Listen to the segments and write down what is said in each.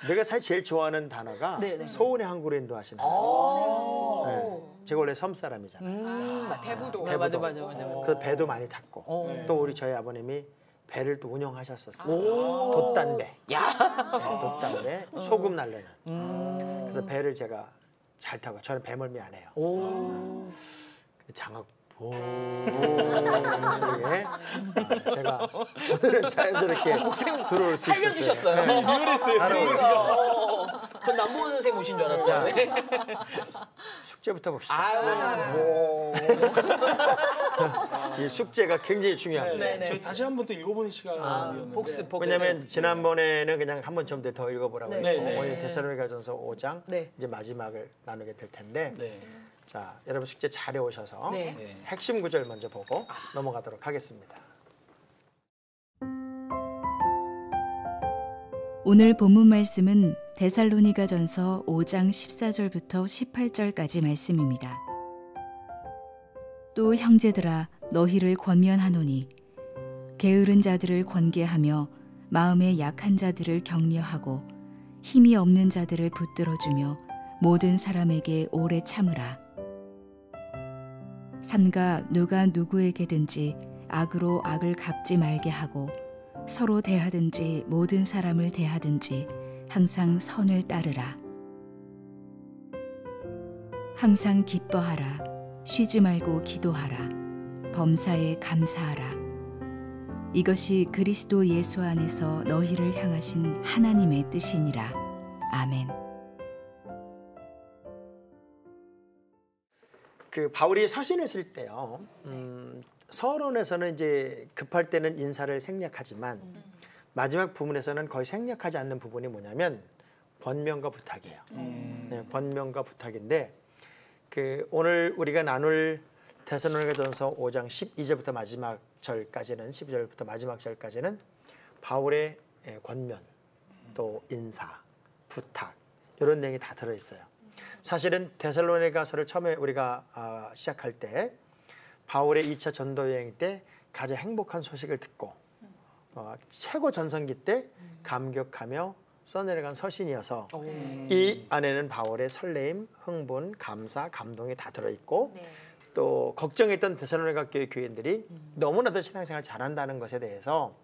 내가 사실 제일 좋아하는 단어가 네네. 소원의 항구로 인도하시는 제가 원래 섬 사람이잖아요. 대부도. 맞아. 그래서 배도 많이 탔고 또 우리 저희 아버님이 배를 또 운영하셨었어요. 돛단배. 돛단배. 소금 날래는. 그래서 배를 제가 잘 타고 저는 배멀미 안 해요. 장악 소리에 제가 오늘은 자연스럽게 들어올 수 있었어요. 살려주셨어요. 리얼했어요. 그러니까. 전 남보원 선생님 오신 줄 알았어요. 네. 숙제부터 봅시다. 아유. 이 숙제가 굉장히 중요합니다. 네네. 저 다시 한 번 또 읽어보는 시간이었는데. 복습. 왜냐면 지난번에는 그냥 한 번 좀 더 읽어보라고 네. 했고 네. 오늘 데살로니가전서 5장 네. 이제 마지막을 나누게 될 텐데 네. 자 여러분 숙제 잘 해오셔서 네. 네. 핵심 구절 먼저 보고 넘어가도록 하겠습니다. 오늘 본문 말씀은 데살로니가전서 5장 14절부터 18절까지 말씀입니다. 또 형제들아 너희를 권면하노니 게으른 자들을 권계하며 마음에 약한 자들을 격려하고 힘이 없는 자들을 붙들어주며 모든 사람에게 오래 참으라. 삼가 누가 누구에게든지 악으로 악을 갚지 말게 하고 서로 대하든지 모든 사람을 대하든지 항상 선을 따르라. 항상 기뻐하라. 쉬지 말고 기도하라. 범사에 감사하라. 이것이 그리스도 예수 안에서 너희를 향하신 하나님의 뜻이니라. 아멘. 그 바울이 서신을 쓸 때요. 서론에서는 이제 급할 때는 인사를 생략하지만 마지막 부분에서는 거의 생략하지 않는 부분이 뭐냐면 권면과 부탁이에요. 네, 권면과 부탁인데 그 오늘 우리가 나눌 데살로니가전서 5장 12절부터 마지막 절까지는 12절부터 마지막 절까지는 바울의 권면 또 인사, 부탁 이런 내용이 다 들어있어요. 사실은 데살로니가서를 처음에 우리가 시작할 때 바울의 2차 전도 여행 때 가장 행복한 소식을 듣고 최고 전성기 때 감격하며 써내려간 서신이어서 이 안에는 바울의 설레임, 흥분, 감사, 감동이 다 들어있고 또 걱정했던 데살로니가 교회 교인들이 너무나도 신앙생활 잘한다는 것에 대해서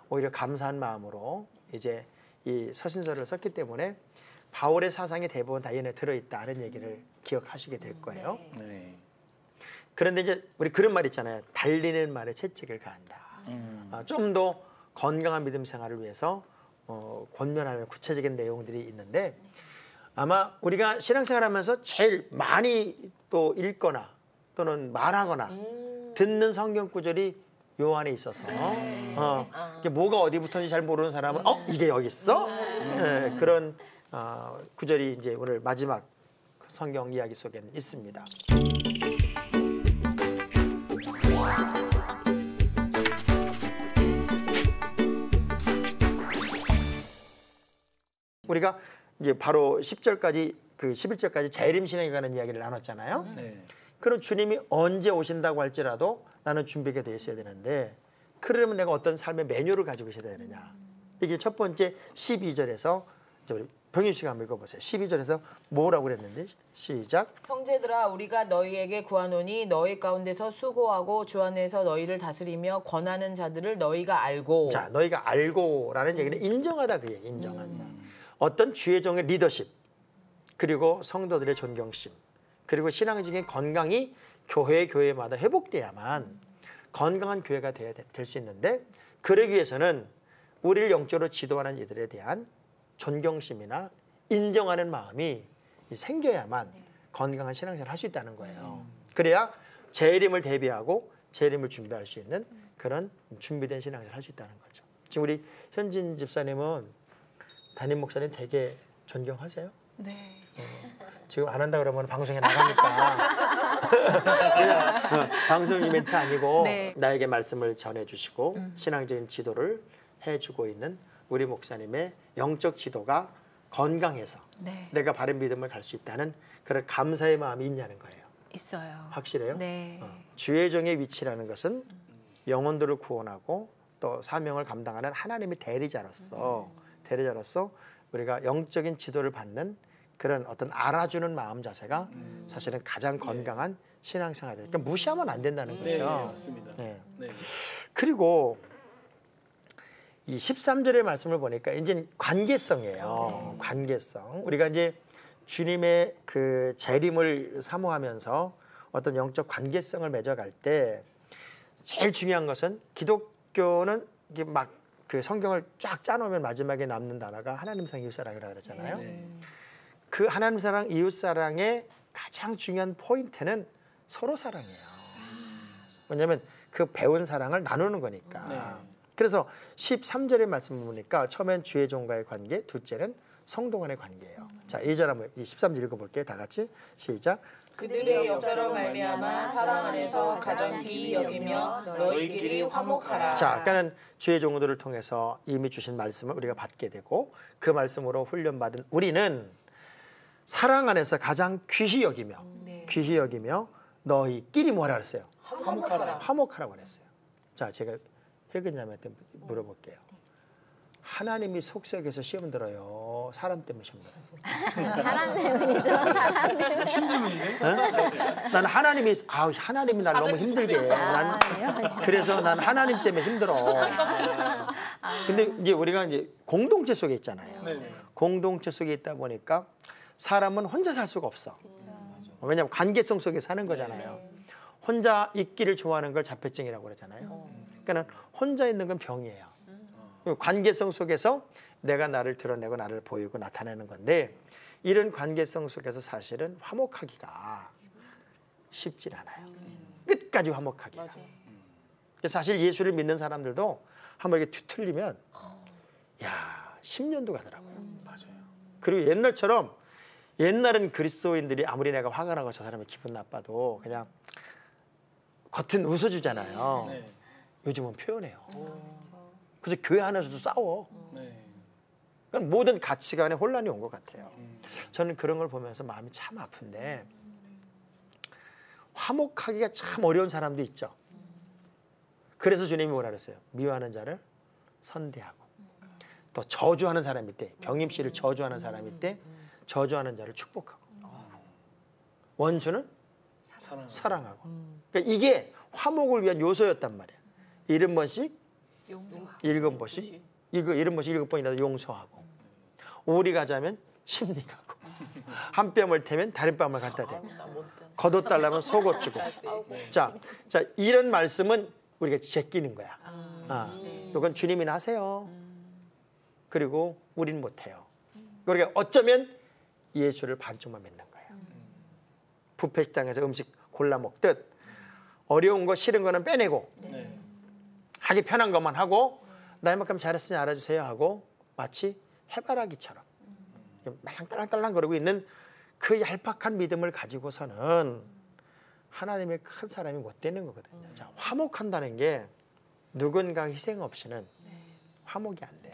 오히려 감사한 마음으로 이제 이 서신서를 썼기 때문에 바울의 사상이 대부분 다 얘네 들어있다는 얘기를 기억하시게 될 거예요. 네. 그런데 이제 우리 그런 말 있잖아요. 달리는 말에 채찍을 가한다. 좀 더 건강한 믿음 생활을 위해서 권면하는 구체적인 내용들이 있는데 아마 우리가 신앙생활하면서 제일 많이 또 읽거나 또는 말하거나 듣는 성경 구절이 요 안에 있어서 이게 뭐가 어디 붙었는지 잘 모르는 사람은 이게 여기 있어? 네, 그런 구절이 이제 오늘 마지막 성경 이야기 속에는 있습니다. 우리가 이제 바로 10절까지 그 11절까지 재림 신앙에 관한 이야기를 나눴잖아요. 네. 그럼 주님이 언제 오신다고 할지라도 나는 준비가 되어 있어야 되는데 그러려면 내가 어떤 삶의 매뉴얼을 가지고 있어야 되느냐. 이게 첫 번째 12절에서 우리 병임 씨가 한번 읽어보세요. 12절에서 뭐라고 그랬는데 시작. 형제들아 우리가 너희에게 구하노니 너희 가운데서 수고하고 주 안에서 너희를 다스리며 권하는 자들을 너희가 알고. 자, 너희가 알고라는 얘기는 인정하다 그 얘기. 인정한다. 어떤 주의 종의 리더십 그리고 성도들의 존경심 그리고 신앙적인 건강이 교회마다 회복돼야만 건강한 교회가 될 수 있는데 그러기 위해서는 우리를 영적으로 지도하는 이들에 대한 존경심이나 인정하는 마음이 생겨야만 건강한 신앙생활을 할 수 있다는 거예요. 그래야 재림을 대비하고 재림을 준비할 수 있는 그런 준비된 신앙생활을 할 수 있다는 거죠. 지금 우리 현진 집사님은 담임 목사님 되게 존경하세요? 네. 지금 안 한다 그러면 방송에 나가니까 그냥 방송 이벤트 아니고 네. 나에게 말씀을 전해주시고 신앙적인 지도를 해주고 있는 우리 목사님의 영적 지도가 건강해서 네. 내가 바른 믿음을 갈 수 있다는 그런 감사의 마음이 있냐는 거예요. 있어요. 확실해요? 네. 주의 종의 위치라는 것은 영혼들을 구원하고 또 사명을 감당하는 하나님의 대리자로서 우리가 영적인 지도를 받는 그런 어떤 알아주는 마음 자세가 사실은 가장 건강한 신앙생활이에요. 그러니까 무시하면 안 된다는 거죠. 네, 맞습니다. 네. 네. 그리고 이 13절의 말씀을 보니까 이제 관계성이에요. 관계성. 우리가 이제 주님의 그 재림을 사모하면서 어떤 영적 관계성을 맺어갈 때 제일 중요한 것은 기독교는 이게 막 그 성경을 쫙 짜놓으면 마지막에 남는 단어가 하나님 사랑 이웃 사랑이라고 그러잖아요. 그 하나님 사랑 이웃 사랑의 가장 중요한 포인트는 서로 사랑이에요. 왜냐하면 그 배운 사랑을 나누는 거니까. 네. 그래서 13절의 말씀을 보니까 처음엔 주의 종과의 관계, 둘째는 성도 간의 관계예요. 자, 2절 한번 13절 읽어볼게요. 다 같이 시작. 그들의 역사로 말미암아 사랑 안에서 가장 귀히 여기며 너희끼리 화목하라. 자, 아까는 주의 종들을 통해서 이미 주신 말씀을 우리가 받게 되고 그 말씀으로 훈련받은 우리는 사랑 안에서 가장 귀히 여기며 귀히 여기며 너희끼리 뭐라 그랬어요? 화목하라. 화목하라고 그랬어요. 자, 제가 혜근님한테 물어볼게요. 하나님이 속삭여서 시험 들어요? 사람 때문에 시험 들어요? 사람 때문이죠. 사람 때문에. 신지문인데? 난 하나님이 날 너무 힘들게 해. 그래서 난 하나님 때문에 힘들어. 근데 이제 우리가 이제 공동체 속에 있잖아요. 네. 공동체 속에 있다 보니까 사람은 혼자 살 수가 없어. 왜냐하면 관계성 속에 사는 거잖아요. 혼자 있기를 좋아하는 걸 자폐증이라고 그러잖아요. 그러니까 혼자 있는 건 병이에요. 관계성 속에서 내가 나를 드러내고 나를 보이고 나타내는 건데 이런 관계성 속에서 사실은 화목하기가 쉽진 않아요. 끝까지 화목하기가. 사실 예수를 믿는 사람들도 한번 이렇게 뒤틀리면 야 10년도 가더라고요. 맞아요. 그리고 옛날은 그리스도인들이 아무리 내가 화가 나고 저 사람이 기분 나빠도 그냥 겉은 웃어주잖아요. 네. 요즘은 표현해요. 그래서 교회 안에서도 싸워. 네. 그러니까 모든 가치관에 혼란이 온 것 같아요. 저는 그런 걸 보면서 마음이 참 아픈데 화목하기가 참 어려운 사람도 있죠. 그래서 주님이 뭐라 그랬어요? 미워하는 자를 선대하고 또 저주하는 사람이 있대. 병임씨를 저주하는 사람이 있대. 저주하는 자를 축복하고 원수는 사랑하고. 그러니까 이게 화목을 위한 요소였단 말이야. 70번씩 7번씩 7번이라도 용서하고 오리 가자면 심리 가고 한 뼘을 태면 다른 뼘을 갖다 대고 걷어달라면 속옷 주고 자 이런 말씀은 우리가 제끼는 거야. 이건 주님이 하세요. 그리고 우린 못해요. 그러니까 어쩌면 예수를 반쪽만 믿는 거예요. 뷔페 식당에서 음식 골라 먹듯 어려운 거 싫은 거는 빼내고 네. 하기 편한 것만 하고 나 이만큼 잘했으니 알아주세요 하고 마치 해바라기처럼 말랑딸랑딸랑 거리고 있는 그 얄팍한 믿음을 가지고서는 하나님의 큰 사람이 못 되는 거거든요. 자, 화목한다는 게 누군가 희생 없이는 화목이 안 돼요.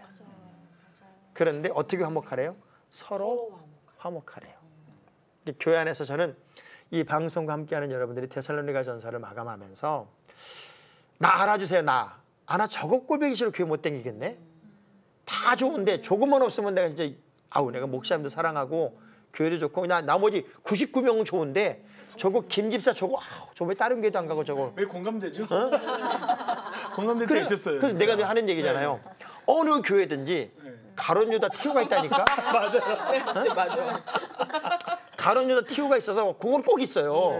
그런데 어떻게 화목하래요? 서로 화목하래요. 교회 안에서 저는 이 방송과 함께하는 여러분들이 데살로니가 전서를 마감하면서 나 알아주세요. 나 저거 꼴보기 싫어 교회 못 다니겠네. 다 좋은데 조금만 없으면 내가 진짜 내가 목사님도 사랑하고 교회도 좋고 그냥 나머지 99명은 좋은데 저거 김 집사 저거 왜 다른 교회도 안 가고 저거 왜 공감되죠? 공감될 때 있었어요. 그래서 내가 늘 하는 얘기잖아요. 어느 교회든지 가론 유다 티오가 있다니까. 맞아요. 진짜 맞아요. 가론 유다 티오가 있어서 그건 꼭 있어요.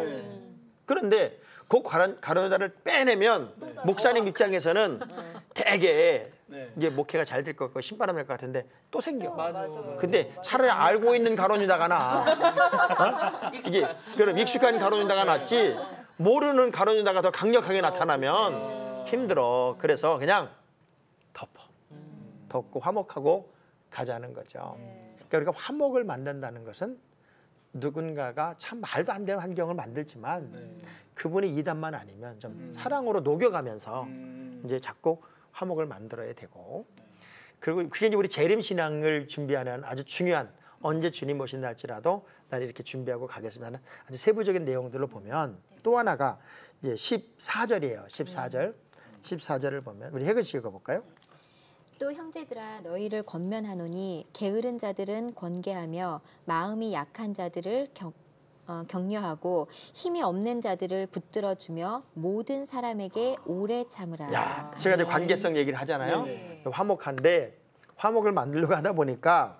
그런데 그 가론 유다를 빼내면 목사님 입장에서는 되게 이제 목회가 잘 될 것 같고 신바람 날 것 같은데 또 생겨. 근데 차라리 알고 있는 가론 유다가 나. 이게 그럼 익숙한 가론 유다가 낫지. 모르는 가론 유다가 더 강력하게 나타나면 힘들어. 그래서 그냥 덮고 화목하고 가자는 거죠. 그러니까 우리가 화목을 만든다는 것은 누군가가 참 말도 안 되는 환경을 만들지만 그분이 이단만 아니면 좀 사랑으로 녹여가면서 이제 자꾸 화목을 만들어야 되고 그리고 그게 이제 우리 재림 신앙을 준비하는 아주 중요한 언제 주님 오신다 할지라도 난 이렇게 준비하고 가겠습니다 하는 아주 세부적인 내용들로 보면 또 하나가 이제 14절이에요. 14절을 보면 우리 혜근 씨 읽어볼까요? 또 형제들아 너희를 권면하노니 게으른 자들은 권계하며 마음이 약한 자들을 격려하고 힘이 없는 자들을 붙들어주며 모든 사람에게 오래 참으라. 야, 제가 이제 관계성 얘기를 하잖아요. 네네. 화목한데 화목을 만들려고 하다 보니까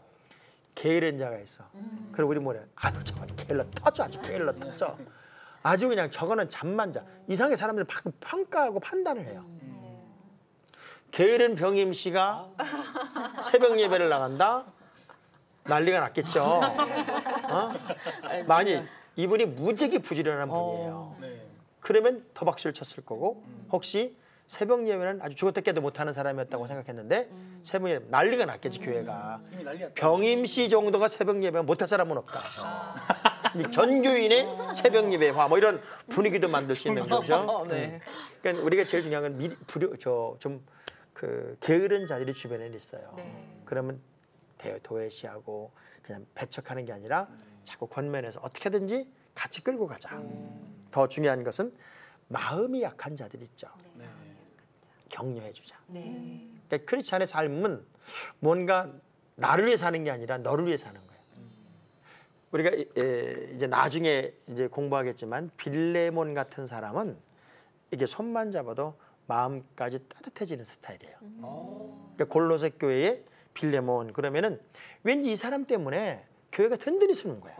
게으른 자가 있어. 그리고 우리 뭐래? 아유 저건 게을러 터져, 아주 게을러 터져. 아주 그냥 저거는 잠만 자. 이상하게 사람들은 평가하고 판단을 해요. 게으른 병임 씨가 새벽 예배를 나간다? 난리가 났겠죠. 어? 만일 이분이 무지하게 부지런한 분이에요. 네. 그러면 더 박수를 쳤을 거고 혹시 새벽 예배는 아주 죽었다 깨도 못하는 사람이었다고 생각했는데 새벽 예배 난리가 났겠지 교회가. 이미 난리 났다. 병임 씨 정도가 새벽 예배 못할 사람은 없다. 전 교인의 새벽 예배화 뭐 이런 분위기도 만들 수 있는 거죠. 네. 그러니까 우리가 제일 중요한 건 그 게으른 자들이 주변에 있어요. 그러면 도외시하고 그냥 배척하는 게 아니라 자꾸 권면해서 어떻게든지 같이 끌고 가자. 더 중요한 것은 마음이 약한 자들 있죠. 네. 격려해 주자. 그러니까 크리스찬의 삶은 뭔가 나를 위해 사는 게 아니라 너를 위해 사는 거예요. 우리가 이제 나중에 이제 공부하겠지만 빌레몬 같은 사람은 이게 손만 잡아도 마음까지 따뜻해지는 스타일이에요. 그러니까 골로새 교회의 빌레몬 그러면은 왠지 이 사람 때문에 교회가 든든히 쓰는 거야.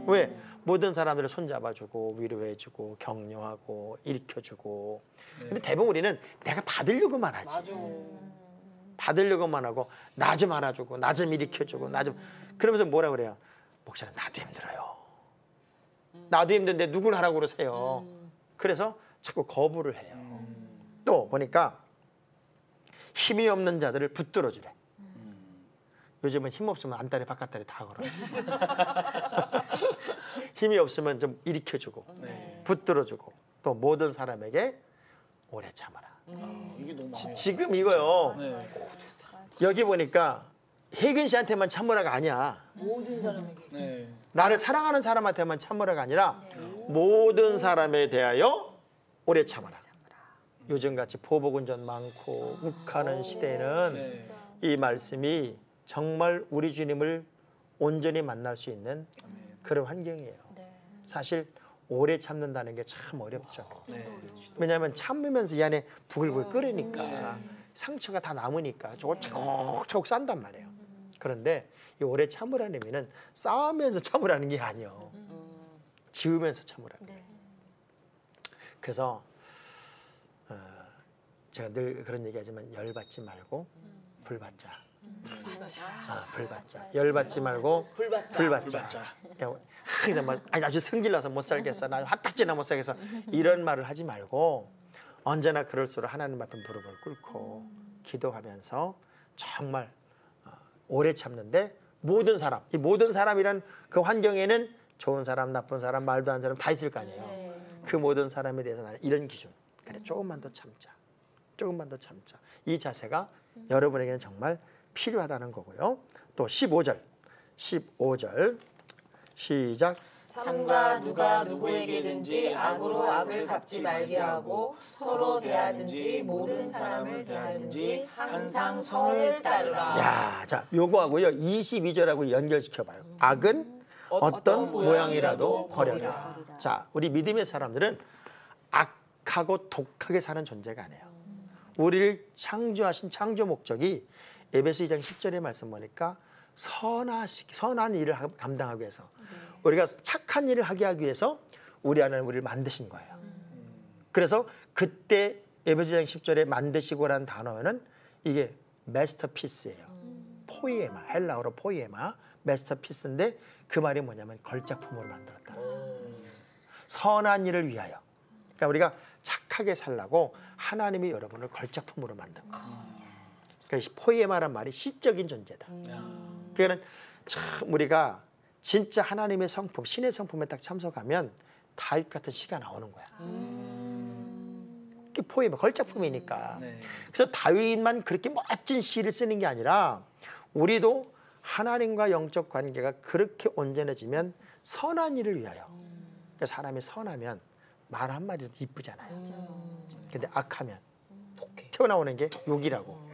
왜? 모든 사람들을 손잡아주고 위로해주고 격려하고 일으켜주고. 근데 대부분 우리는 내가 받으려고만 하지. 받으려고만 하고 나 좀 안아주고 나 좀 일으켜주고 나 좀 그러면서 뭐라 그래요? 목사님 나도 힘들어요. 나도 힘든데 누굴 하라고 그러세요. 그래서 자꾸 거부를 해요. 또 보니까 힘이 없는 자들을 붙들어주래. 요즘은 힘 없으면 안다리 바깥다리 다 걸어. 힘이 없으면 좀 일으켜주고 붙들어주고 또 모든 사람에게 오래 참아라. 이게 너무 지금 이거요. 네. 여기 보니까 혜근 씨한테만 참으라가 아니야. 모든 사람에게. 네. 나를 사랑하는 사람한테만 참으라가 아니라 모든 사람에 대하여 오래 참아라. 요즘같이 보복운전 많고 욱하는 시대에는 네. 이 말씀이 정말 우리 주님을 온전히 만날 수 있는 그런 환경이에요. 사실 오래 참는다는 게 참 어렵죠. 네. 왜냐하면 참으면서 이 안에 부글부글 끓으니까 상처가 다 남으니까 저걸 차곡차곡 싼단 말이에요. 그런데 이 오래 참으라는 의미는 싸우면서 참으라는 게 아니에요. 지으면서 참으라는 거예요. 그래서 제가 늘 그런 얘기하지만 열받지 말고 불받자. 불받자. 열받지 말고 불받자. 그냥 항상 막 아주 성질나서 못 살겠어. 나 화딱지나 못 살겠어. 이런 말을 하지 말고 언제나 그럴수록 하나님 앞에 무릎을 꿇고 기도하면서 정말 오래 참는데 모든 사람, 이 모든 사람이란 그 환경에는 좋은 사람, 나쁜 사람, 말도 안 사람 다 있을 거 아니에요. 그 모든 사람에 대해서 나는 이런 기준. 그래 조금만 더 참자. 조금만 더 참자. 이 자세가 여러분에게는 정말 필요하다는 거고요. 또 15절 시작. 삼가 누가 누구에게든지 악으로 악을 갚지 말게 하고 서로 대하든지 모든 사람을 대하든지 항상 선을 따르라. 야, 자, 요거하고요 22절하고 연결시켜봐요. 악은 어떤 모양이라도 버려라. 자, 우리 믿음의 사람들은 악하고 독하게 사는 존재가 아니에요. 우리를 창조하신 창조 목적이 에베소 2장 10절의 말씀 보니까 선한 일을 감당하기 위해서 우리가 착한 일을 하게 하기 위해서 우리 안에 우리를 만드신 거예요. 그래서 그때 에베소 2장 10절에 만드시고라는 단어는 이게 마스터피스예요. 포이에마, 헬라어로 포이에마, 마스터피스인데 그 말이 뭐냐면 걸작품으로 만들었다. 선한 일을 위하여. 그러니까 우리가 착하게 살라고 하나님이 여러분을 걸작품으로 만든 거. 그러니까 포이에마란 말이 시적인 존재다. 그러니까 참 우리가 진짜 하나님의 성품, 신의 성품에 딱 참석하면 다윗 같은 시가 나오는 거야. 그게 포이에마, 걸작품이니까. 네. 그래서 다윗만 그렇게 멋진 시를 쓰는 게 아니라 우리도 하나님과 영적 관계가 그렇게 온전해지면 선한 일을 위하여. 그러니까 사람이 선하면 말 한마디도 이쁘잖아요. 근데 악하면 튀어나오는 게 욕이라고.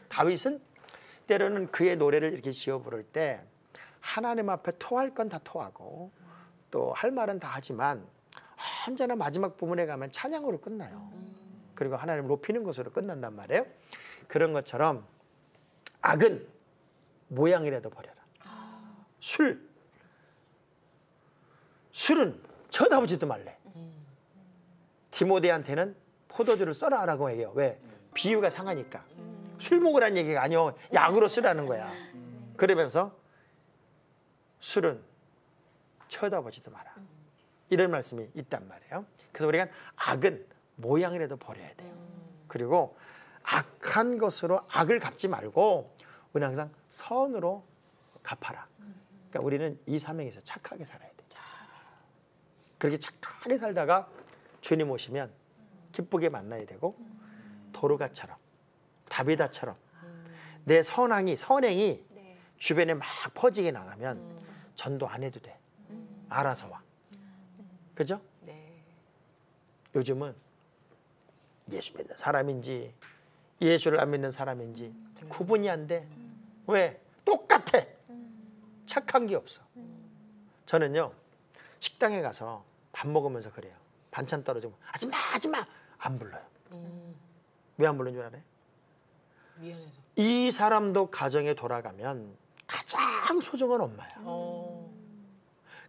다윗은 때로는 그의 노래를 이렇게 지어 부를 때 하나님 앞에 토할 건 다 토하고 또 할 말은 다 하지만 언제나 마지막 부분에 가면 찬양으로 끝나요. 그리고 하나님을 높이는 것으로 끝난단 말이에요. 그런 것처럼 악은 모양이라도 버려라. 술은 쳐다보지도 말래. 디모데한테는 포도주를 써라라고 해요. 왜? 비유가 상하니까. 술 먹으라는 얘기가 아니요. 약으로 쓰라는 거야. 그러면서 술은 쳐다보지도 마라. 이런 말씀이 있단 말이에요. 그래서 우리가 악은 모양이라도 버려야 돼요. 그리고 악한 것으로 악을 갚지 말고 우리는 항상 선으로 갚아라. 그러니까 우리는 이 사명에서 착하게 살아야 돼. 그렇게 착하게 살다가 주님 오시면 기쁘게 만나야 되고 도르가처럼 다비다처럼 내 선행이 주변에 막 퍼지게 나가면 전도 안 해도 돼. 알아서 와. 그죠? 네. 요즘은 예수 믿는 사람인지 예수를 안 믿는 사람인지 구분이 안 돼. 왜? 똑같아. 착한 게 없어. 저는요 식당에 가서 밥 먹으면서 그래요. 반찬 떨어지면 하지마 안 불러요. 왜 안 부르는 줄 알아요? 미안해서. 이 사람도 가정에 돌아가면 가장 소중한 엄마야.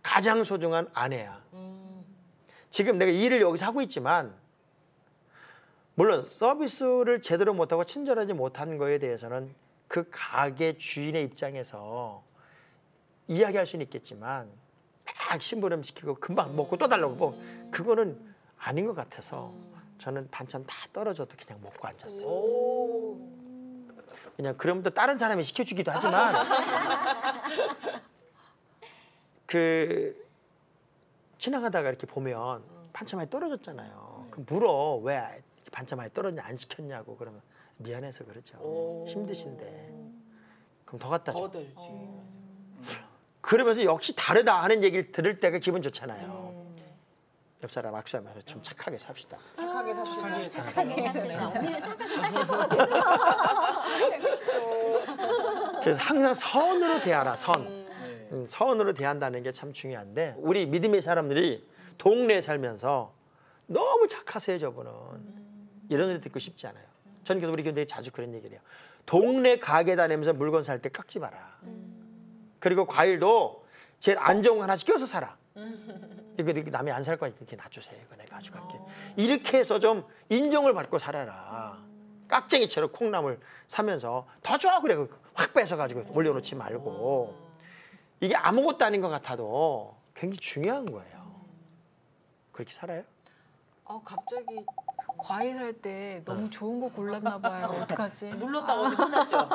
가장 소중한 아내야. 지금 내가 일을 여기서 하고 있지만 물론 서비스를 제대로 못하고 친절하지 못한 거에 대해서는 그 가게 주인의 입장에서 이야기할 수는 있겠지만 막 심부름 시키고 금방 먹고 또 달라고 뭐 그거는 아닌 것 같아서 저는 반찬 다 떨어져도 그냥 먹고 앉았어요. 그냥 그러면 또 다른 사람이 시켜주기도 하지만 그 지나가다가 이렇게 보면 반찬 많이 떨어졌잖아요. 그럼 물어. 왜 반찬 많이 떨어졌냐 안 시켰냐고. 그러면 미안해서 그렇죠. 힘드신데. 그럼 더 갖다 줘. 더 갖다 주지. 그러면서 역시 다르다 하는 얘기를 들을 때가 기분 좋잖아요. 옆 사람 악수하면서 좀 착하게 삽시다. 착하게 삽시다. 착하게 삽시다. 언니는 착하게 사실 것 같아서. 그래서 항상 선으로 대하라. 선으로 대한다는 게 참 중요한데 우리 믿음의 사람들이 동네에 살면서 너무 착하세요. 저분은. 이런 소리 듣고 싶지 않아요. 전 그래서 우리 교회에 자주 그런 얘기를 해요. 동네 가게 다니면서 물건 살 때 깎지 마라. 그리고 과일도 제일 안 좋은 거 하나씩 껴서 사라. 이거 남이 안 살 거니까 이렇게 놔주세요. 이거 내가 가져갈게. 이렇게 해서 좀 인정을 받고 살아라. 깍쟁이처럼 콩나물 사면서 더 줘 그래 확 뺏어가지고 올려놓지 말고 이게 아무것도 아닌 것 같아도 굉장히 중요한 거예요. 그렇게 살아요? 갑자기 과일 살 때 너무 좋은 거 골랐나 봐요. 어떡하지? 눌렀다가 어디 혼났죠?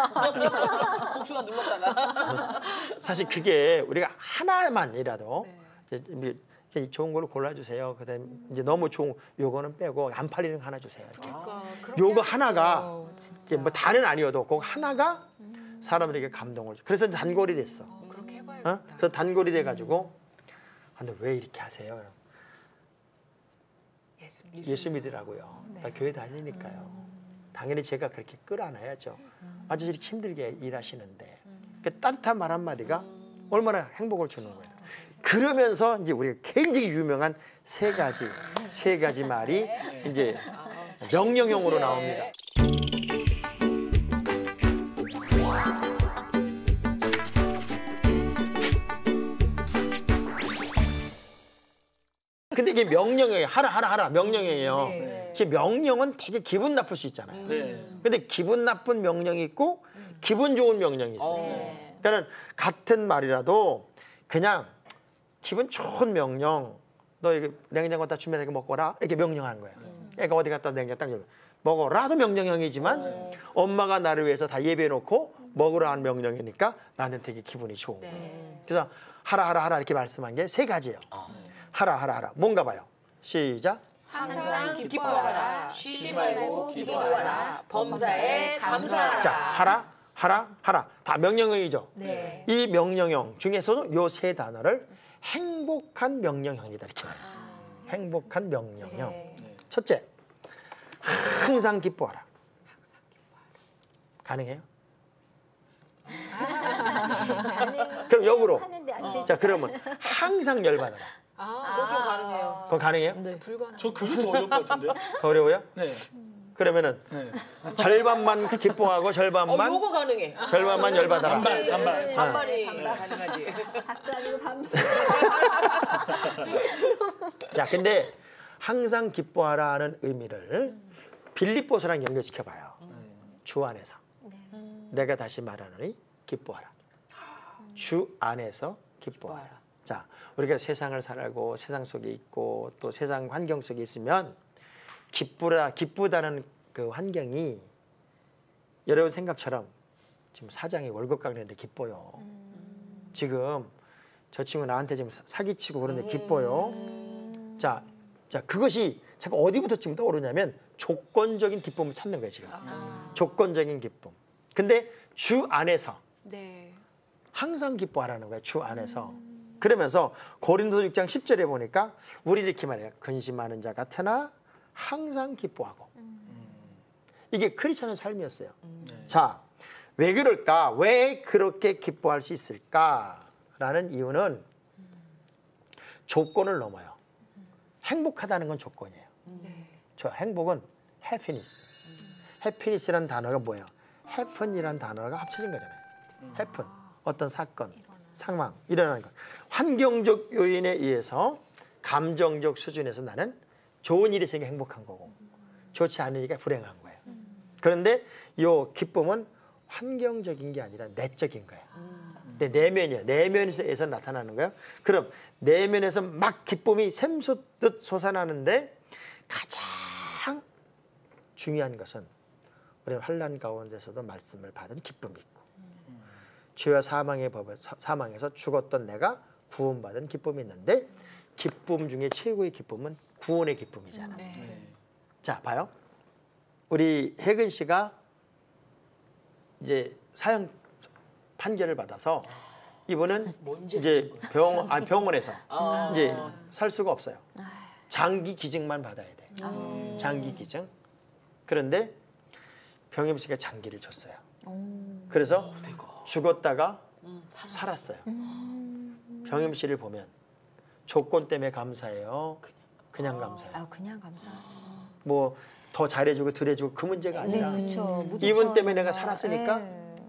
복수가 눌렀다가. 사실 그게 우리가 하나만이라도 이제 좋은 걸로 골라주세요. 그다음에 이제 너무 좋은 요거는 빼고 안 팔리는 거 하나 주세요. 이렇게. 요거 하나가 이제 뭐 다는 아니어도 그거 하나가 사람들에게 감동을 줘. 그래서 단골이 됐어. 그렇게 해봐야겠다. 그래서 단골이 돼가지고 근데 왜 이렇게 하세요? 예수 믿으라고요. 나 교회 다니니까요. 당연히 제가 그렇게 끌어안아야죠. 아주 이렇게 힘들게 일하시는데 그 따뜻한 말 한마디가 얼마나 행복을 주는 거예요. 그러면서 이제 우리가 굉장히 유명한 세 가지 말이 이제 명령형으로 나옵니다. 근데 이게 명령이에요. 하라 명령이에요. 이게 명령은 되게 기분 나쁠 수 있잖아요. 근데 기분 나쁜 명령이 있고 기분 좋은 명령이 있어요. 그러니까 같은 말이라도 그냥 기분 좋은 명령, 너 이거 냉장고 다 준비해서 먹어라 이렇게 명령한 거예요. 애가 어디 갔다 냉장고 딱 먹어라도 명령형이지만 엄마가 나를 위해서 다 예배해놓고 먹으라 하는 명령이니까 나는 되게 기분이 좋은 거예요. 그래서 하라 이렇게 말씀한 게 세 가지예요. 하라 뭔가 봐요. 시작. 항상 기뻐하라. 쉬지 말고 기도하라. 범사에 감사하라. 자, 하라. 다 명령형이죠. 네. 이 명령형 중에서도 요 세 단어를 행복한 명령형이다 이렇게 말해요. 행복한 명령형. 첫째, 항상 기뻐하라. 가능해요? 가능. 그럼 역으로. 하는데 안 되죠. 자, 그러면 항상 열받아라. 그거 좀 가능해요. 그건 가능해요? 네. 불가능. 저 그게 더 어려울 것 같은데요? 더 어려워요? 네. 그러면은 네. 절반만 기뻐하고 절반만 요거 가능해. 절반만 열받아라. 반반, 반반. 반반이 가능하지. 닭도 아니고 반반. 자, 근데 항상 기뻐하라는 의미를 빌립보서랑 연결시켜 봐요. 주 안에서. 내가 다시 말하노니 기뻐하라. 주 안에서 기뻐하라. 자, 우리가 세상을 살고 세상 속에 있고 또 세상 환경 속에 있으면 기쁘다는 그 환경이 여러분 생각처럼 지금 사장이 월급 가는데 기뻐요. 지금 저 친구 나한테 지금 사기치고 그러는데 기뻐요. 자, 그것이 자꾸 어디부터 지금 떠오르냐면 조건적인 기쁨을 찾는 거예요, 지금. 조건적인 기쁨. 근데 주 안에서 네. 항상 기뻐하라는 거예요, 주 안에서. 그러면서 고린도서 6장 10절에 보니까 우리 이렇게 말해요. 근심하는 자 같으나 항상 기뻐하고. 이게 크리스천의 삶이었어요. 자, 왜 그럴까? 왜 그렇게 기뻐할 수 있을까라는 이유는 조건을 넘어요. 행복하다는 건 조건이에요. 저 행복은 해피니스. 해피니스라는 단어가 뭐예요? 해픈이라는 단어가 합쳐진 거잖아요. 해픈, 어떤 사건, 상황, 일어나는 것. 환경적 요인에 의해서 감정적 수준에서 나는 좋은 일이 있으니까 행복한 거고 좋지 않으니까 불행한 거예요. 그런데 이 기쁨은 환경적인 게 아니라 내적인 거예요. 내 내면이에요. 내면에서 나타나는 거예요. 그럼 내면에서 막 기쁨이 샘솟듯 솟아나는데 가장 중요한 것은 우리는 환난 가운데서도 말씀을 받은 기쁨이 있고 죄와 사망의 법에 사망에서 죽었던 내가 구원받은 기쁨이 있는데 기쁨 중에 최고의 기쁨은 구원의 기쁨이잖아. 자, 봐요. 우리 혜근 씨가 이제 사형 판결을 받아서 이분은 이제 병원에서 이제 살 수가 없어요. 장기 기증만 받아야 돼. 장기 기증. 그런데 병임 씨가 장기를 줬어요. 그래서 죽었다가 살았어요. 병임 씨를 보면 조건 때문에 감사해요. 그냥 감사해요. 그냥 감사하죠. 뭐 더 잘해주고 덜해주고 그 문제가 아니라 그렇죠. 이분 때문에 내가 살았으니까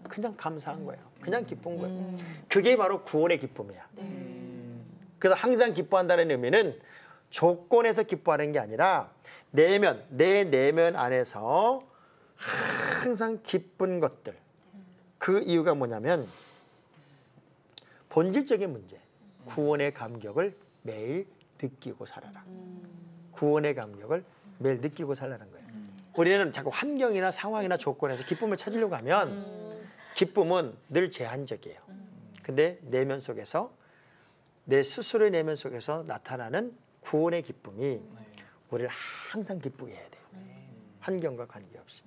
그냥 감사한 거예요. 그냥 기쁜 거예요. 그게 바로 구원의 기쁨이야. 그래서 항상 기뻐한다는 의미는 조건에서 기뻐하는 게 아니라 내 내면 안에서 항상 기쁜 것들. 그 이유가 뭐냐면 본질적인 문제. 구원의 감격을 매일 느끼고 살아라. 구원의 감격을 매일 느끼고 살라는 거예요. 우리는 자꾸 환경이나 상황이나 조건에서 기쁨을 찾으려고 하면 기쁨은 늘 제한적이에요. 근데 내면 속에서 내 스스로의 내면 속에서 나타나는 구원의 기쁨이 우리를 항상 기쁘게 해야 돼요. 환경과 관계없이.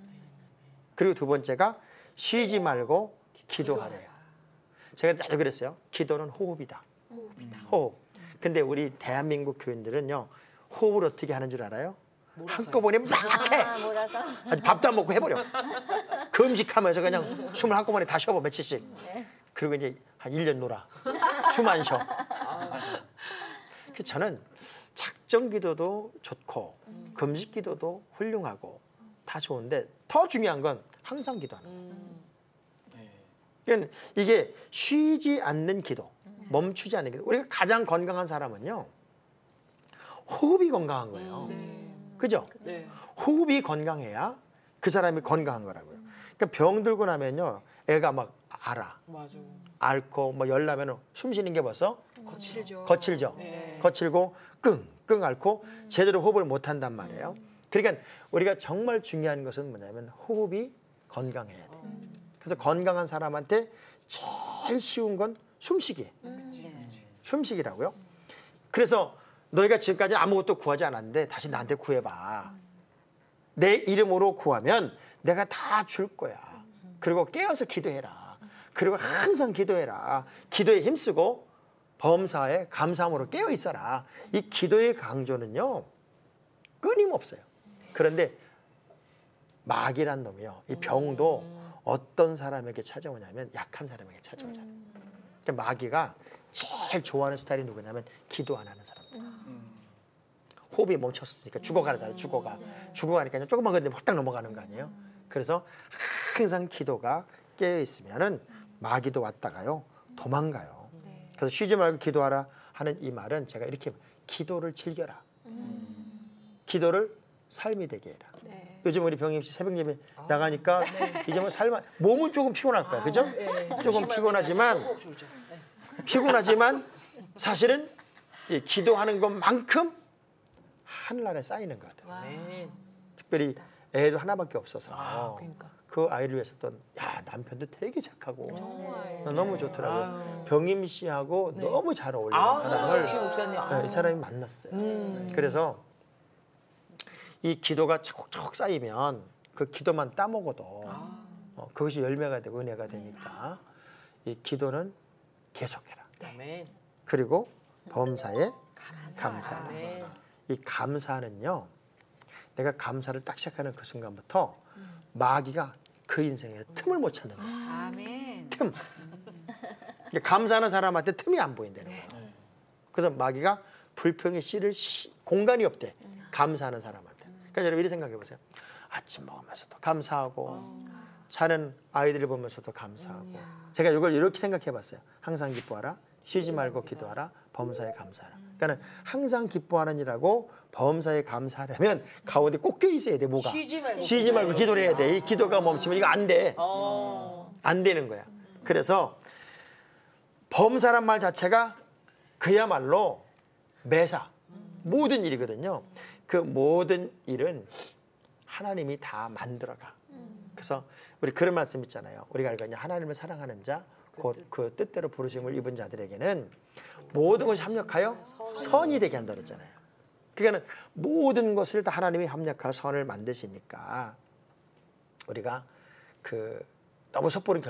그리고 두 번째가 쉬지 말고 기도하래요. 제가 늘 그랬어요. 기도는 호흡이다. 호흡. 근데 우리 대한민국 교인들은요. 호흡을 어떻게 하는 줄 알아요? 한꺼번에 막 해. 몰아서. 아니, 밥도 안 먹고 해버려. 금식하면서 그냥 숨을 한꺼번에 다 쉬어봐 며칠씩. 그리고 이제 한 1년 놀아. 숨 안 쉬어. 저는 작정 기도도 좋고 금식 기도도 훌륭하고 다 좋은데 더 중요한 건 항상 기도하는 거예요. 그러니까 이게 쉬지 않는 기도, 멈추지 않는 기도. 우리가 가장 건강한 사람은요. 호흡이 건강한 거예요. 그죠? 네. 호흡이 건강해야 그 사람이 건강한 거라고요. 그러니까 병 들고 나면요. 애가 막 알아. 맞아. 앓고 뭐 열나면 숨 쉬는 게 벌써 거칠죠. 네. 거칠고 끙끙 앓고 제대로 호흡을 못 한단 말이에요. 그러니까 우리가 정말 중요한 것은 뭐냐면 호흡이 건강해야 돼. 그래서 건강한 사람한테 제일 쉬운 건 숨쉬기. 숨쉬기라고요. 그래서 너희가 지금까지 아무것도 구하지 않았는데 다시 나한테 구해봐. 내 이름으로 구하면 내가 다 줄 거야. 그리고 깨어서 기도해라. 그리고 항상 기도해라. 기도에 힘쓰고 범사에 감사함으로 깨어 있어라. 이 기도의 강조는요. 끊임없어요. 그런데 마귀란 놈이요. 이 병도 어떤 사람에게 찾아오냐면 약한 사람에게 찾아오잖아요. 그러니까 마귀가 제일 좋아하는 스타일이 누구냐면 기도 안 하는 사람들. 호흡이 멈췄으니까 죽어가잖아요. 죽어가니까 조금만 건드리면 홀딱 넘어가는 거 아니에요. 그래서 항상 기도가 깨어 있으면은 마귀도 왔다가요 도망가요. 그래서 쉬지 말고 기도하라 하는 이 말은 제가 이렇게 기도를 즐겨라. 기도를 삶이 되게 해라. 요즘 우리 병임 씨 새벽 예배 나가니까 이제 뭐 몸은 조금 피곤할 거야, 그죠? 조금 피곤하지만 사실은 이 기도하는 것만큼 하늘나라에 쌓이는 것 같아요. 특별히 애도 하나밖에 없어서 그 아이를 위해서 또 남편도 되게 착하고 너무 좋더라고요. 병임 씨하고 너무 잘 어울리는 사람을 이 사람이 만났어요. 그래서 이 기도가 차곡차곡 쌓이면 그 기도만 따먹어도 그것이 열매가 되고 은혜가 되니까 이 기도는 계속해라. 그리고 범사에 감사하라. 이 감사는요, 내가 감사를 딱 시작하는 그 순간부터 마귀가 그 인생에 틈을 못 찾는 거예요. 아멘. 틈. 감사하는 사람한테 틈이 안 보인다는 거예요. 그래서 마귀가 불평의 씨를 공간이 없대. 감사하는 사람한테. 그러니까 여러분 이렇게 생각해 보세요. 아침 먹으면서도 감사하고 자는 아이들을 보면서도 감사하고 제가 이걸 이렇게 생각해 봤어요. 항상 기뻐하라. 쉬지 말고 기도하라. 범사에 감사하라. 그러니까 항상 기뻐하는 일하고 범사에 감사하려면 가운데 꼭 껴 있어야 돼. 뭐가? 쉬지 말고 기도를 해야 돼. 이 기도가 멈추면 이거 안 돼. 안 되는 거야. 그래서 범사란 말 자체가 그야말로 매사 모든 일이거든요. 그 모든 일은 하나님이 다 만들어가. 그래서 우리 그런 말씀 있잖아요. 우리가 알거든요. 하나님을 사랑하는 자 곧 그 뜻대로 부르심을 입은 자들에게는 모든 것이 합력하여 선이 되게 한다 그랬잖아요. 그러니까 모든 것을 다 하나님이 합력하여 선을 만드시니까 우리가 너무 섣부른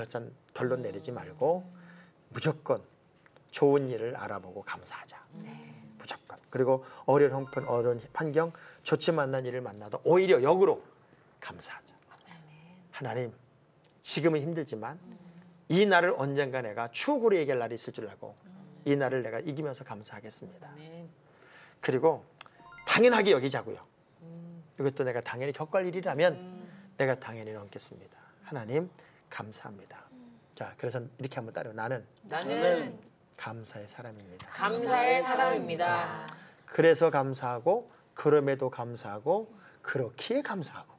결론 내리지 말고 무조건 좋은 일을 알아보고 감사하자. 무조건. 그리고 어려운 환경, 좋지 만난 일을 만나도 오히려 역으로 감사하자. 하나님, 지금은 힘들지만 이 날을 언젠가 내가 추억으로 얘기할 날이 있을 줄 알고 이 날을 내가 이기면서 감사하겠습니다. 그리고 당연하게 여기자고요. 이것도 내가 당연히 겪을 일이라면 내가 당연히 넘겠습니다. 하나님 감사합니다. 자, 그래서 이렇게 한번 따라요. 나는 감사의 사람입니다. 감사의 사람입니다. 그래서 감사하고 그럼에도 감사하고 그렇기에 감사하고.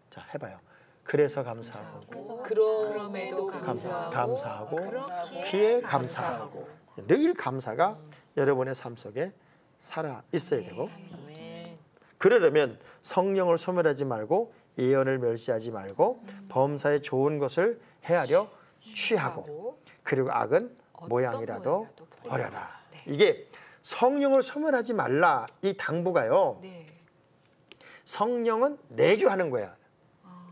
자, 해봐요. 그래서 감사하고 그럼에도 감사하고 그렇기에 감사하고. 늘 감사가 여러분의 삶 속에 살아 있어야 되고, 그러려면 성령을 소멸하지 말고 예언을 멸시하지 말고 범사에 좋은 것을 헤아려 취하고 그리고 악은 모양이라도 버려라. 이게 성령을 소멸하지 말라 이 당부가요. 성령은 내주하는 거야.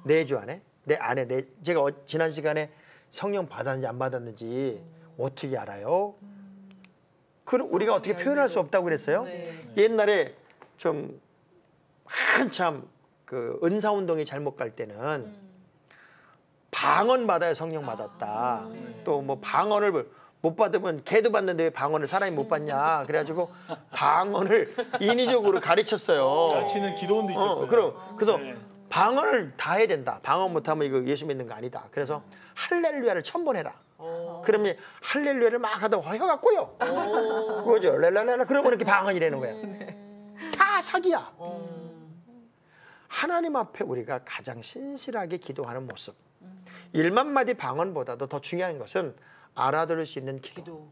내주 안에 내 안에 제가 지난 시간에 성령 받았는지 안 받았는지 어떻게 알아요? 그럼 우리가 어떻게 표현할 수 없다고 그랬어요? 옛날에 좀 한참 그 은사운동이 잘못 갈 때는 방언 받아야 성령 받았다. 또 뭐 방언을 못 받으면 개도 받는데 왜 방언을 사람이 못 받냐. 그래가지고 방언을 인위적으로 가르쳤어요. 가르치는 기도원도 있었어요. 그래서 방언을 다 해야 된다. 방언 못하면 이거 예수 믿는 거 아니다. 그래서 할렐루야를 1000번 해라. 그러면 할렐루야를 막 하다가 혀가 꼬여. 그거죠. 랄랄랄라 그러면 이렇게 방언이라는 거야. 다 사기야. 하나님 앞에 우리가 가장 신실하게 기도하는 모습. 1만 마디 방언보다도 더 중요한 것은 알아들을 수 있는 기도.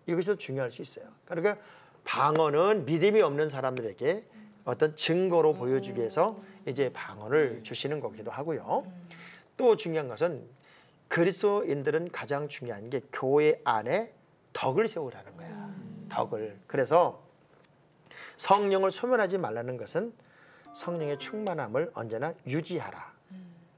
이것이 더 중요할 수 있어요. 그러니까 방언은 믿음이 없는 사람들에게 어떤 증거로 보여주기 위해서 이제 방언을 주시는 거기도 하고요. 또 중요한 것은 그리스도인들은 가장 중요한 게 교회 안에 덕을 세우라는 거야. 덕을. 그래서 성령을 소멸하지 말라는 것은 성령의 충만함을 언제나 유지하라.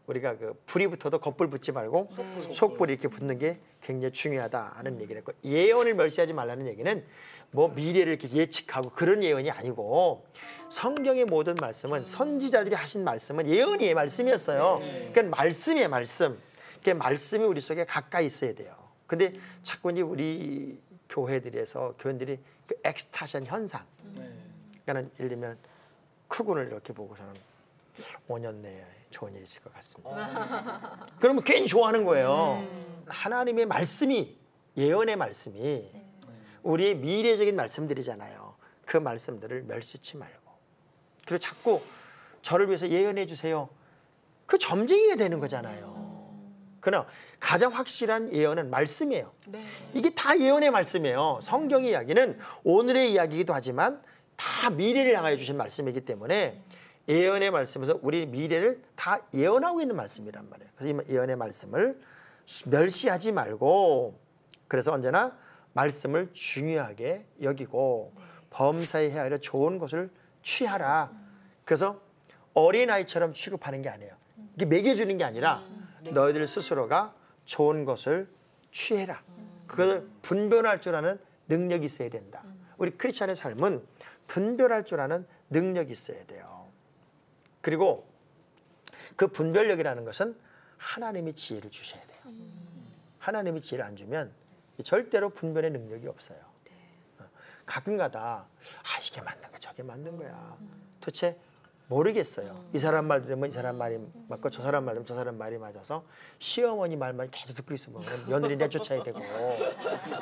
우리가 그 불이 붙어도 겉불 붙지 말고 속불이 이렇게 붙는 게 굉장히 중요하다 하는 얘기를 했고, 예언을 멸시하지 말라는 얘기는 뭐 미래를 이렇게 예측하고 그런 예언이 아니고 성경의 모든 말씀은 선지자들이 하신 말씀은 예언의 말씀이었어요. 그러니까 말씀이에요, 말씀. 그 말씀이 우리 속에 가까이 있어야 돼요. 근데 자꾸 이제 우리 교회들에서 교인들이 그 엑스타션 현상. 그러니까는 예를 들면 크군을 이렇게 보고서는 5년 내에 좋은 일이 있을 것 같습니다. 그러면 괜히 좋아하는 거예요. 하나님의 말씀이, 예언의 말씀이 우리의 미래적인 말씀들이잖아요. 그 말씀들을 멸시치 말고, 그리고 자꾸 저를 위해서 예언해 주세요. 그 점쟁이가 되는 거잖아요. 그러나 가장 확실한 예언은 말씀이에요. 이게 다 예언의 말씀이에요. 성경의 이야기는 오늘의 이야기이기도 하지만 다 미래를 향하여 주신 말씀이기 때문에 예언의 말씀에서 우리 미래를 다 예언하고 있는 말씀이란 말이에요. 그래서 이 예언의 말씀을 멸시하지 말고, 그래서 언제나 말씀을 중요하게 여기고 범사에 헤아려 좋은 것을 취하라. 그래서 어린아이처럼 취급하는 게 아니에요. 이게 먹여주는 게 아니라 너희들 스스로가 좋은 것을 취해라. 그것을 분별할 줄 아는 능력이 있어야 된다. 우리 크리스찬의 삶은 분별할 줄 아는 능력이 있어야 돼요. 그리고 그 분별력이라는 것은 하나님이 지혜를 주셔야 돼요. 하나님이 지혜를 안 주면 절대로 분별의 능력이 없어요. 가끔가다 이게 맞는 거야, 저게 맞는 거야. 도대체 모르겠어요. 이 사람 말 들으면 이 사람 말이 맞고 저 사람 말 들으면 저 사람 말이 맞아서 시어머니 말만 계속 듣고 있으면 며느리 내쫓아야 되고,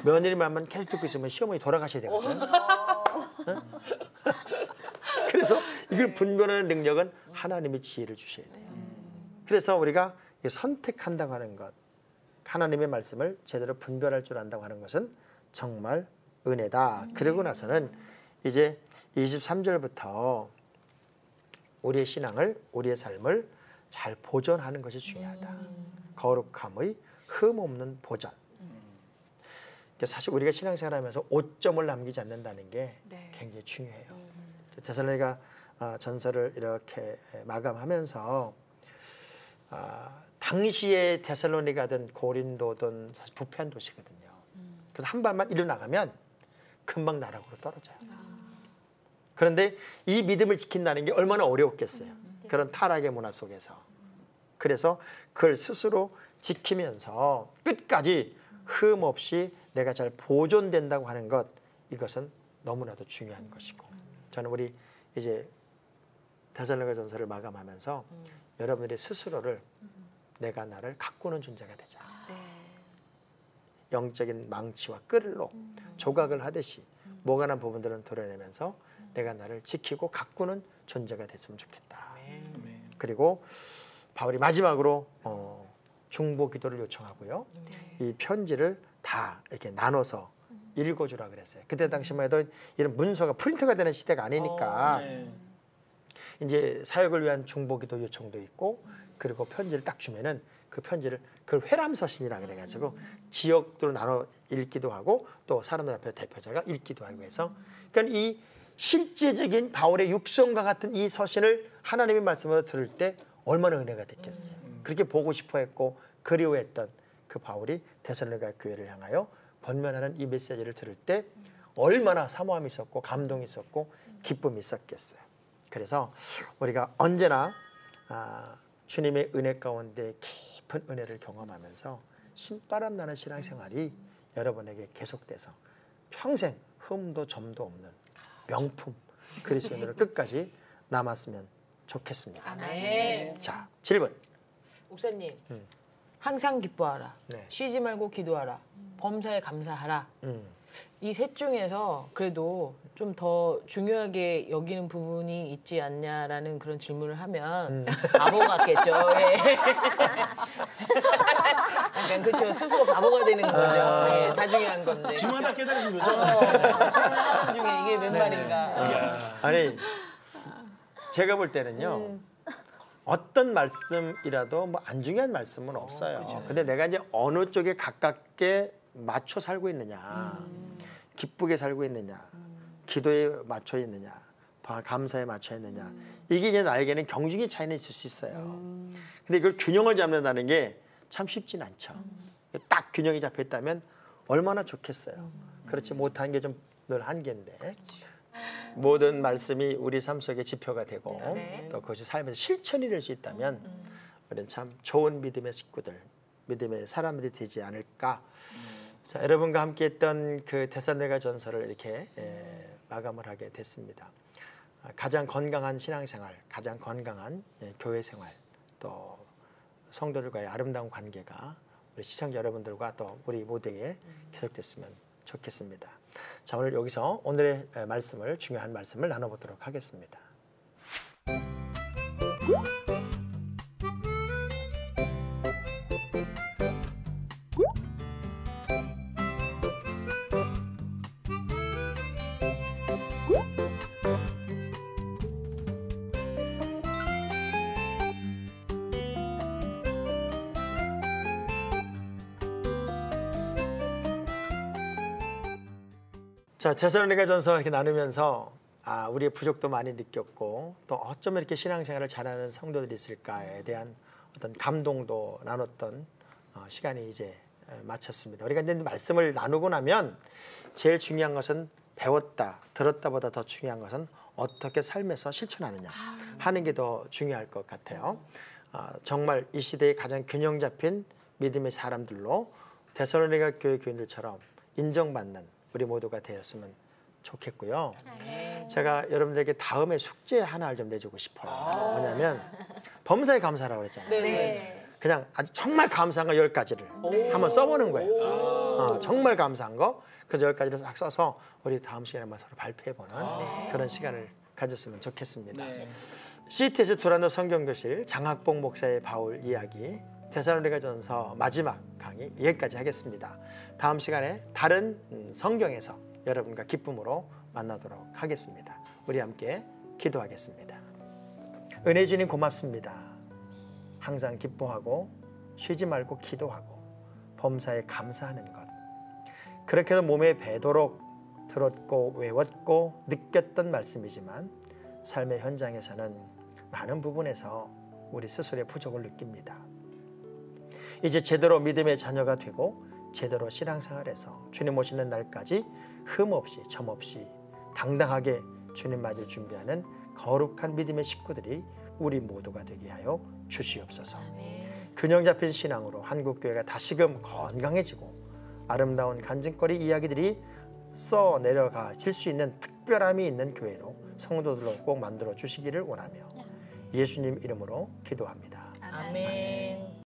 며느리 말만 계속 듣고 있으면 시어머니 돌아가셔야 되거든. 그래서 이걸 분별하는 능력은 하나님의 지혜를 주셔야 돼요. 그래서 우리가 선택한다고 하는 것, 하나님의 말씀을 제대로 분별할 줄 안다고 하는 것은 정말 은혜다. 그러고 나서는 이제 23절부터 우리의 신앙을, 우리의 삶을 잘 보존하는 것이 중요하다. 거룩함의 흠없는 보존. 사실 우리가 신앙생활하면서 오점을 남기지 않는다는 게 굉장히 중요해요. 데살로니가 전서를 이렇게 마감하면서 당시에 데살로니가든 고린도든 사실 부패한 도시거든요. 그래서 한 발만 일로 나가면 금방 나락으로 떨어져요. 그런데 이 믿음을 지킨다는 게 얼마나 어려웠겠어요. 그런 타락의 문화 속에서. 그래서 그걸 스스로 지키면서 끝까지 흠 없이 내가 잘 보존된다고 하는 것, 이것은 너무나도 중요한 것이고, 저는 우리 이제 데살로니가 전서를 마감하면서 여러분들의 스스로를 내가 나를 가꾸는 존재가 되자. 영적인 망치와 끌로 조각을 하듯이 모가난 부분들은 도려내면서 내가 나를 지키고 가꾸는 존재가 됐으면 좋겠다. 그리고 바울이 마지막으로 중보 기도를 요청하고요. 이 편지를 다 이렇게 나눠서 읽어주라 그랬어요. 그때 당시만 해도 이런 문서가 프린트가 되는 시대가 아니니까 이제 사역을 위한 중보 기도 요청도 있고, 그리고 편지를 딱 주면은 그 편지를 그걸 회람서신이라 그래가지고 지역으로 나눠 읽기도 하고 또 사람들 앞에 대표자가 읽기도 하고 해서, 그러니까 이 실제적인 바울의 육성과 같은 이 서신을 하나님의 말씀으로 들을 때 얼마나 은혜가 됐겠어요. 그렇게 보고 싶어했고 그리워했던 그 바울이 데살로니가 교회를 향하여 권면하는 이 메시지를 들을 때 얼마나 사모함이 있었고 감동이 있었고 기쁨이 있었겠어요. 그래서 우리가 언제나 주님의 은혜 가운데 깊은 은혜를 경험하면서 신바람 나는 신앙생활이 여러분에게 계속돼서 평생 흠도 점도 없는 명품 그리스도인으로 끝까지 남았으면 좋겠습니다. 네. 자, 7번. 목사님, 항상 기뻐하라. 네. 쉬지 말고 기도하라. 범사에 감사하라. 이 셋 중에서 그래도 좀 더 중요하게 여기는 부분이 있지 않냐라는 그런 질문을 하면 바보 같겠죠. 예. 약간 그렇죠. 스스로 바보가 되는 거죠. 예, 다 중요한 건데. 지금 다 깨달으신 거죠? 질문을 하던 중에 이게 웬 말인가. 아니, 제가 볼 때는요. 어떤 말씀이라도 뭐 안 중요한 말씀은 없어요. 근데 내가 이제 어느 쪽에 가깝게 맞춰 살고 있느냐, 기쁘게 살고 있느냐, 기도에 맞춰 있느냐, 감사에 맞춰 있느냐, 이게 이제 나에게는 경중의 차이는 있을 수 있어요. 근데 이걸 균형을 잡는다는 게 참 쉽진 않죠. 딱 균형이 잡혀 있다면 얼마나 좋겠어요. 그렇지 못한 게 좀 늘 한계인데, 모든 말씀이 우리 삶 속에 지표가 되고 또 그것이 삶에서 실천이 될 수 있다면 우리는 참 좋은 믿음의 식구들, 믿음의 사람들이 되지 않을까. 자, 여러분과 함께했던 그 데살로니가전서를 이렇게 마감을 하게 됐습니다. 가장 건강한 신앙생활, 가장 건강한 교회 생활, 또 성도들과의 아름다운 관계가 우리 시청자 여러분들과 또 우리 모두에게 계속됐으면 좋겠습니다. 자, 오늘 여기서 오늘의 말씀을, 중요한 말씀을 나눠보도록 하겠습니다. 자, 데살로니가전서 이렇게 나누면서 우리의 부족도 많이 느꼈고 또 어쩌면 이렇게 신앙생활을 잘하는 성도들이 있을까에 대한 어떤 감동도 나눴던 시간이 이제 마쳤습니다. 우리가 이제 말씀을 나누고 나면 제일 중요한 것은 배웠다, 들었다보다 더 중요한 것은 어떻게 삶에서 실천하느냐 하는 게 더 중요할 것 같아요. 정말 이 시대에 가장 균형 잡힌 믿음의 사람들로 데살로니가 교회 교인들처럼 인정받는 우리 모두가 되었으면 좋겠고요. 제가 여러분들에게 다음에 숙제 하나를 좀 내주고 싶어요. 뭐냐면 범사에 감사라고 그랬잖아요. 네. 그냥 아주 정말 감사한 거 10가지를 한번 써보는 거예요. 정말 감사한 거 그 10가지를 싹 써서 우리 다음 시간에 한번 서로 발표해보는 그런 시간을 가졌으면 좋겠습니다. CTS 두란노 성경교실 장학봉 목사의 바울 이야기 데살로니가전서 마지막 강의 여기까지 하겠습니다. 다음 시간에 다른 성경에서 여러분과 기쁨으로 만나도록 하겠습니다. 우리 함께 기도하겠습니다. 은혜 주님 고맙습니다. 항상 기뻐하고 쉬지 말고 기도하고 범사에 감사하는 것. 그렇게도 몸에 배도록 들었고 외웠고 느꼈던 말씀이지만 삶의 현장에서는 많은 부분에서 우리 스스로의 부족을 느낍니다. 이제 제대로 믿음의 자녀가 되고 제대로 신앙생활에서 주님 오시는 날까지 흠없이 점없이 당당하게 주님 맞을 준비하는 거룩한 믿음의 식구들이 우리 모두가 되게 하여 주시옵소서. 균형 잡힌 신앙으로 한국교회가 다시금 건강해지고 아름다운 간증거리 이야기들이 써 내려가질 수 있는 특별함이 있는 교회로 성도들로 꼭 만들어 주시기를 원하며 예수님 이름으로 기도합니다. 아멘.